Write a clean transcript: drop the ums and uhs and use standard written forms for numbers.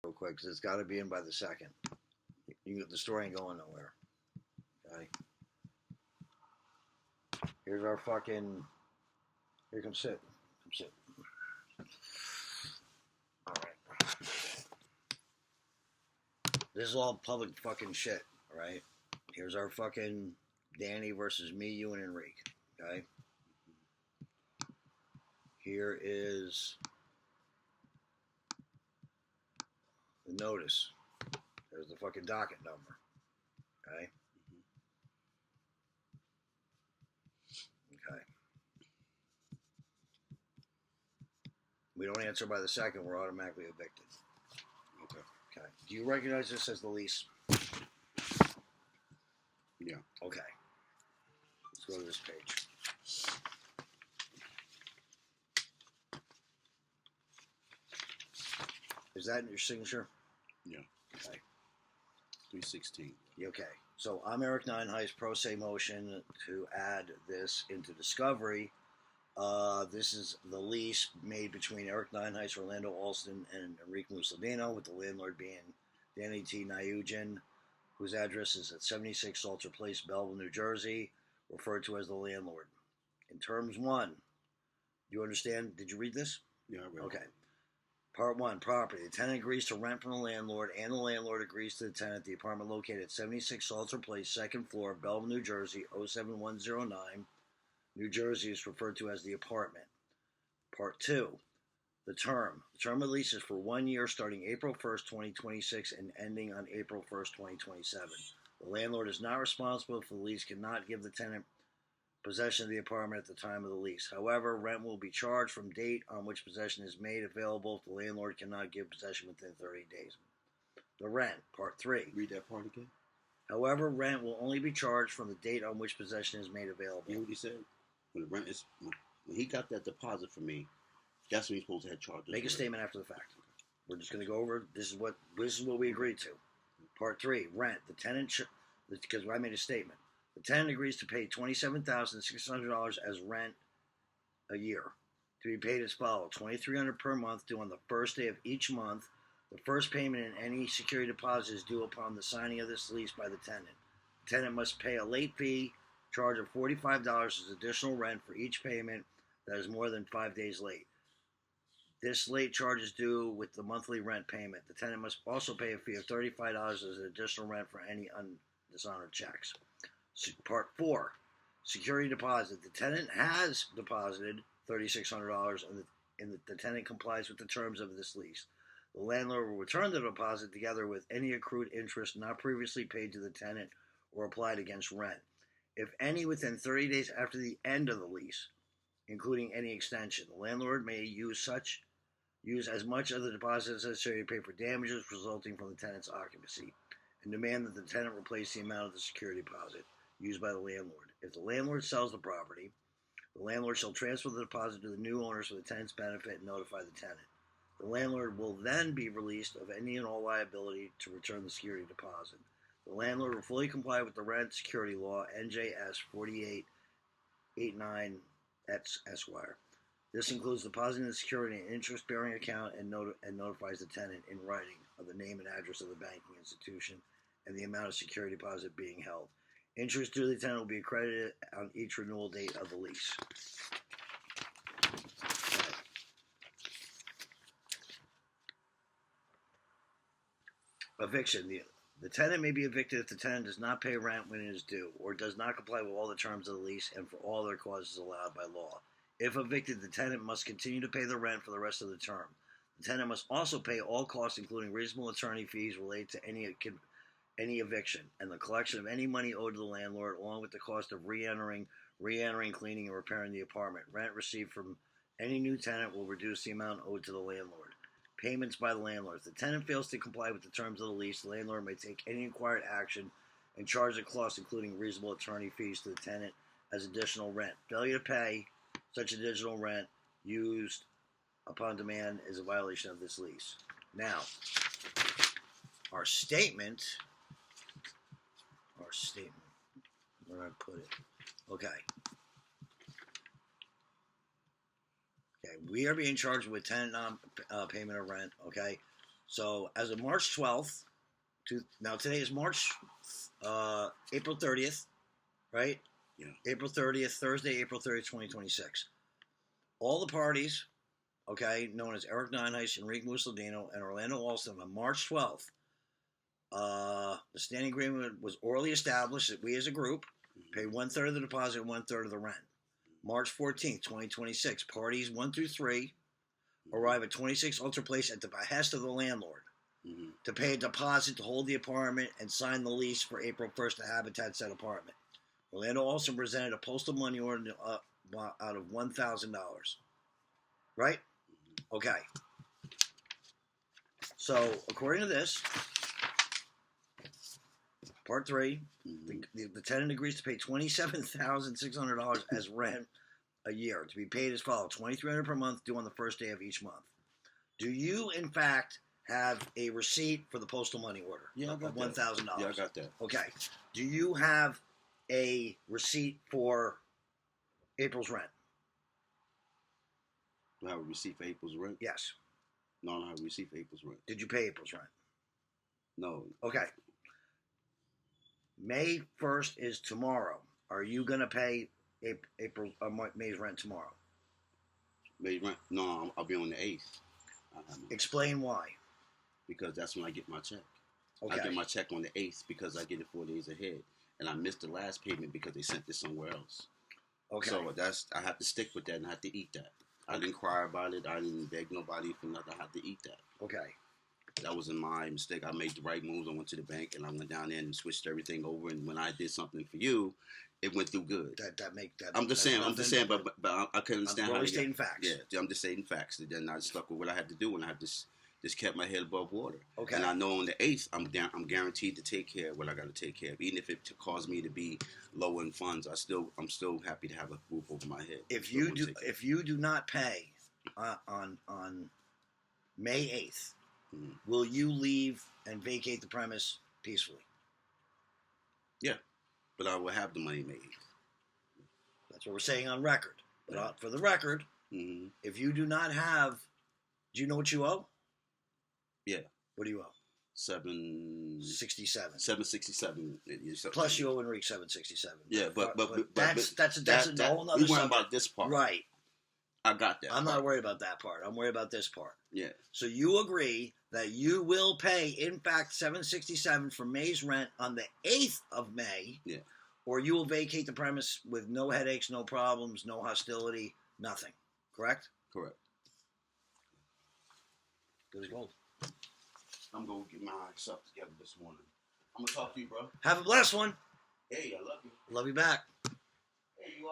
real quick because it's got to be in by the second. The story ain't going nowhere. Okay. Here's our fucking. Here, come sit. Come sit. All right. This is all public fucking shit. All right. Here's our fucking Danny versus me, you, and Enrique. Okay. Here is the notice. There's the fucking docket number. Okay. Okay. We don't answer by the second, we're automatically evicted. Okay. Okay. Do you recognize this as the lease? Yeah. Okay. Let's go to this page. Is that in your signature? Yeah. Okay. 316. Okay. So I'm Eric Nineheist, pro se motion to add this into discovery. This is the lease made between Eric Nineheist, Orlando Alston, and Enrique Mussolino, with the landlord being Danny T. Nyugen, whose address is at 76 Salter Place, Belleville, New Jersey, referred to as the landlord. In terms 1, do you understand? Did you read this? Yeah, I read Okay. it. Part 1, property. The tenant agrees to rent from the landlord, and the landlord agrees to the tenant. The apartment located at 76 Salter Place, 2nd floor, Belleville, New Jersey, 07109. New Jersey is referred to as the apartment. Part 2, the term. The term of lease is for 1 year starting April 1st, 2026 and ending on April 1st, 2027. The landlord is not responsible if the lease, cannot give the tenant possession of the apartment at the time of the lease. However, rent will be charged from date on which possession is made available if the landlord cannot give possession within 30 days. The rent, part 3. Read that part again. However, rent will only be charged from the date on which possession is made available. You know what he said? When the rent is, when he got that deposit from me, that's when he's supposed to have charged. Make a statement after the fact. We're just going to go over. This is what we agreed to. Part 3, rent. The tenant because I made a statement. The tenant agrees to pay $27,600 as rent a year, to be paid as follows: $2,300 per month, due on the first day of each month. The first payment and any security deposit is due upon the signing of this lease by the tenant. The tenant must pay a late fee charge of $45 as additional rent for each payment that is more than 5 days late. This late charge is due with the monthly rent payment. The tenant must also pay a fee of $35 as additional rent for any dishonored checks. Part 4, security deposit. The tenant has deposited $3,600 and the tenant complies with the terms of this lease. The landlord will return the deposit together with any accrued interest not previously paid to the tenant or applied against rent, if any, within 30 days after the end of the lease, including any extension. The landlord may use as much of the deposit as necessary to pay for damages resulting from the tenant's occupancy, and demand that the tenant replace the amount of the security deposit used by the landlord. If the landlord sells the property, the landlord shall transfer the deposit to the new owners for the tenant's benefit and notify the tenant. The landlord will then be released of any and all liability to return the security deposit. The landlord will fully comply with the rent security law, NJS 4889 Esquire. This includes depositing the security in an interest-bearing account and notifies the tenant in writing of the name and address of the banking institution and the amount of security deposit being held. Interest due to the tenant will be accredited on each renewal date of the lease. Okay. Eviction. The tenant may be evicted if the tenant does not pay rent when it is due or does not comply with all the terms of the lease and for all other causes allowed by law. If evicted, the tenant must continue to pay the rent for the rest of the term. The tenant must also pay all costs, including reasonable attorney fees related to any eviction, and the collection of any money owed to the landlord, along with the cost of re-entering, cleaning, and repairing the apartment. Rent received from any new tenant will reduce the amount owed to the landlord. Payments by the landlord. If the tenant fails to comply with the terms of the lease, the landlord may take any required action and charge the costs, including reasonable attorney fees, to the tenant as additional rent. Failure to pay such additional rent used upon demand is a violation of this lease. Now, our statement, where did I put it? Okay, we are being charged with tenant non-payment of rent, okay? So as of March 12th, now today is April 30th, right? Yeah. April 30th, Thursday, April 30th, 2026. All the parties, okay, known as Eric Nineheist, Enrique Mussolino, and Orlando Alston on March 12th, the standing agreement was orally established that we as a group pay 1/3 of the deposit and 1/3 of the rent. March 14th, 2026, parties 1 through 3 arrive at 26 Ultra Place at the behest of the landlord to pay a deposit to hold the apartment and sign the lease for April 1st to habitat said apartment. Orlando also presented a postal money order out of $1,000. Right? Okay. So, according to this, Part 3, the tenant agrees to pay $27,600 as rent a year to be paid as follows: $2,300 per month due on the first day of each month. Do you, in fact, have a receipt for the postal money order? Yeah, I got of $1,000. Yeah, I got that. Okay. Do you have a receipt for April's rent? Do I have a receipt for April's rent? Yes. No, I don't have a receipt for April's rent. Did you pay April's rent? No. Okay. May 1st is tomorrow. Are you going to pay May's rent tomorrow? May's rent? No, I'll be on the 8th. Explain why. Because that's when I get my check. Okay. I get my check on the 8th because I get it 4 days ahead. And I missed the last payment because they sent it somewhere else. Okay. So I have to stick with that and I have to eat that. I didn't cry about it. I didn't beg nobody for nothing. I have to eat that. Okay. That wasn't my mistake. I made the right moves. I went to the bank and I went down there and switched everything over. And when I did something for you, it went through good. I'm just saying, but I couldn't understand how. I'm stating facts. Yeah, I'm just stating facts. And then I stuck with what I had to do, and I had just kept my head above water. Okay. And I know on the 8th, I'm guaranteed to take care of what I got to take care of, even if it caused me to be low in funds. I'm still happy to have a roof over my head. If you do not pay on May 8th, will you leave and vacate the premise peacefully? Yeah, but I will have the money made. That's what we're saying on record. But for the record, if you do not have, do you know what you owe? Yeah. What do you owe? $767. Plus you owe Enrique $767. Yeah, but that's a whole other. We weren't about this part, right? I got that. I'm not worried about that part. I'm worried about this part. Yeah. So you agree that you will pay, in fact, $767 for May's rent on the 8th of May. Yeah. Or you will vacate the premise with no headaches, no problems, no hostility, nothing. Correct? Correct. Good as gold. I'm going to get my stuff together this morning. I'm going to talk to you, bro. Have a blessed one. Hey, I love you. Love you back. Hey, you